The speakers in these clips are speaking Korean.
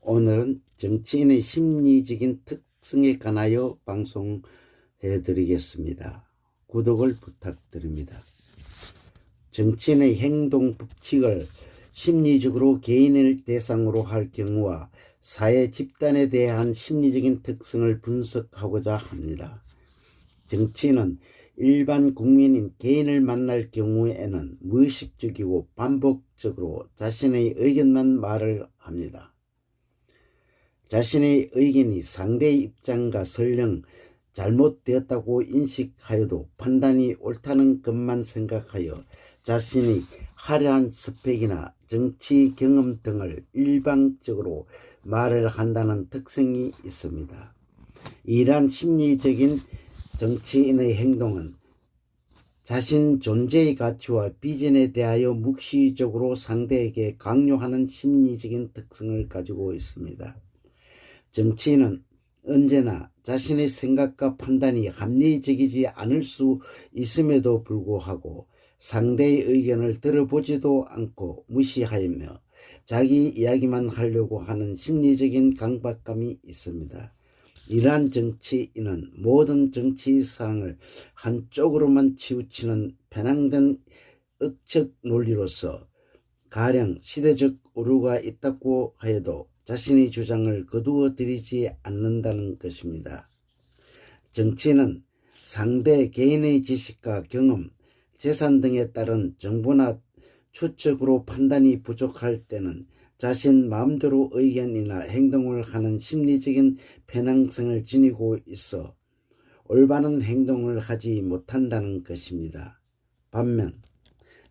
오늘은 정치인의 심리적인 특성에 관하여 방송해 드리겠습니다. 구독을 부탁드립니다. 정치인의 행동 법칙을 심리적으로 개인을 대상으로 할 경우와 사회 집단에 대한 심리적인 특성을 분석하고자 합니다. 정치인은 일반 국민인 개인을 만날 경우에는 무의식적이고 반복적으로 자신의 의견만 말을 합니다. 자신의 의견이 상대의 입장과 설령 잘못되었다고 인식하여도 판단이 옳다는 것만 생각하여 자신의 화려한 스펙이나 정치 경험 등을 일방적으로 말을 한다는 특성이 있습니다. 이러한 심리적인 정치인의 행동은 자신 존재의 가치와 비전에 대하여 묵시적으로 상대에게 강요하는 심리적인 특성을 가지고 있습니다. 정치인은 언제나 자신의 생각과 판단이 합리적이지 않을 수 있음에도 불구하고 상대의 의견을 들어보지도 않고 무시하며 자기 이야기만 하려고 하는 심리적인 강박감이 있습니다. 이러한 정치인은 모든 정치 사항을 한쪽으로만 치우치는 편향된 억측 논리로서 가령 시대적 오류가 있다고 하여도 자신의 주장을 거두어 들이지 않는다는 것입니다. 정치인은 상대 개인의 지식과 경험, 재산 등에 따른 정보나 추측으로 판단이 부족할 때는 자신 마음대로 의견이나 행동을 하는 심리적인 편향성을 지니고 있어 올바른 행동을 하지 못한다는 것입니다. 반면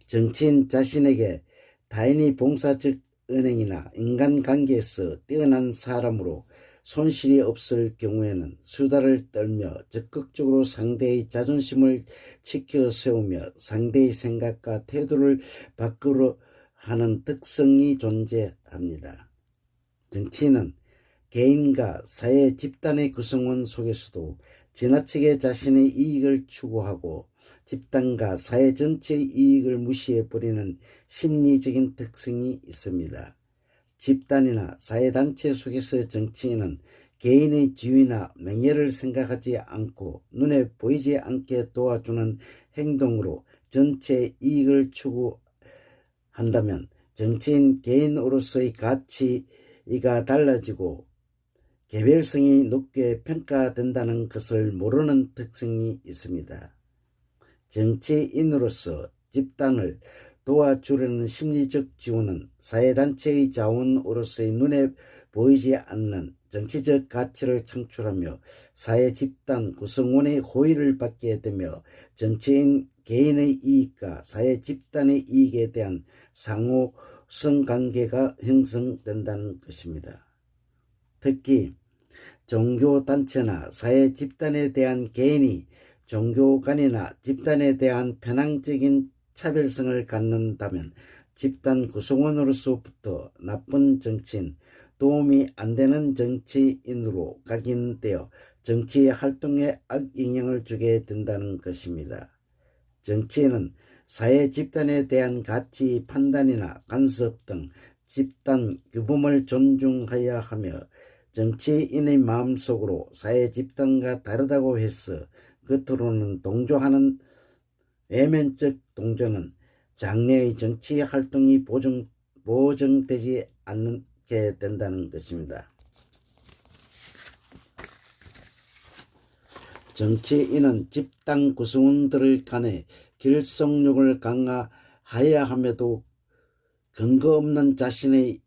정치인 자신에게 타인의 봉사적 은행이나 인간관계에서 뛰어난 사람으로 손실이 없을 경우에는 수다를 떨며 적극적으로 상대의 자존심을 지켜 세우며 상대의 생각과 태도를 바꾸려 하는 특성이 존재합니다. 정치인은 개인과 사회 집단의 구성원 속에서도 지나치게 자신의 이익을 추구하고 집단과 사회 전체의 이익을 무시해버리는 심리적인 특성이 있습니다. 집단이나 사회단체 속에서 정치인은 개인의 지위나 명예를 생각하지 않고 눈에 보이지 않게 도와주는 행동으로 전체 이익을 추구한다면 정치인 개인으로서의 가치가 달라지고 개별성이 높게 평가된다는 것을 모르는 특성이 있습니다. 정치인으로서 집단을 도와주려는 심리적 지원은 사회단체의 자원으로서의 눈에 보이지 않는 정치적 가치를 창출하며 사회 집단 구성원의 호의를 받게 되며 정치인 개인의 이익과 사회 집단의 이익에 대한 상호성 관계가 형성된다는 것입니다. 특히 종교단체나 사회 집단에 대한 개인이 종교 간이나 집단에 대한 편향적인 차별성을 갖는다면 집단 구성원으로서부터 나쁜 정치인, 도움이 안 되는 정치인으로 각인되어 정치 활동에 악영향을 주게 된다는 것입니다. 정치인은 사회 집단에 대한 가치 판단이나 간섭 등 집단 규범을 존중해야 하며 정치인의 마음속으로 사회 집단과 다르다고 해서 겉으로는 동조하는 외면적 동조는 장래의 정치 활동이 보정되지 않게 된다는 것입니다. 정치인은 집단 구성원들 간의 결속력을 강화해야 함에도 근거 없는 자신의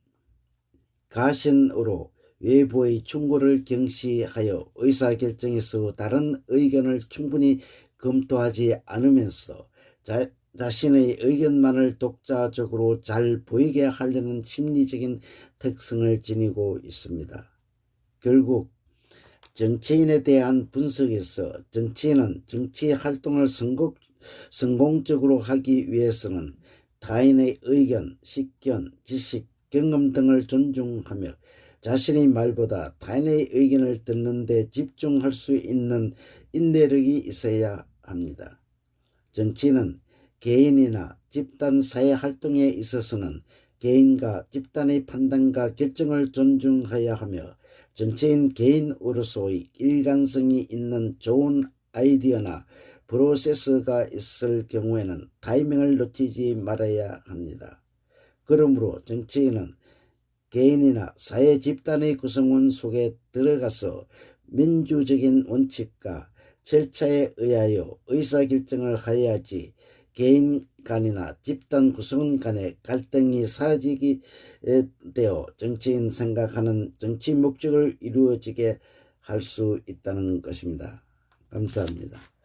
가신으로 외부의 충고를 경시하여 의사결정에서 다른 의견을 충분히 검토하지 않으면서 자신의 의견만을 독자적으로 잘 보이게 하려는 심리적인 특성을 지니고 있습니다. 결국 정치인에 대한 분석에서 정치인은 정치 활동을 성공적으로 하기 위해서는 타인의 의견, 식견, 지식, 경험 등을 존중하며 자신의 말보다 타인의 의견을 듣는 데 집중할 수 있는 인내력이 있어야 합니다. 정치인은 개인이나 집단 사회 활동에 있어서는 개인과 집단의 판단과 결정을 존중해야 하며 정치인 개인으로서의 일관성이 있는 좋은 아이디어나 프로세스가 있을 경우에는 타이밍을 놓치지 말아야 합니다. 그러므로 정치인은 개인이나 사회 집단의 구성원 속에 들어가서 민주적인 원칙과 절차에 의하여 의사결정을 해야지 개인 간이나 집단 구성원 간의 갈등이 사라지게 되어 정치인 생각하는 정치 목적을 이루어지게 할 수 있다는 것입니다. 감사합니다.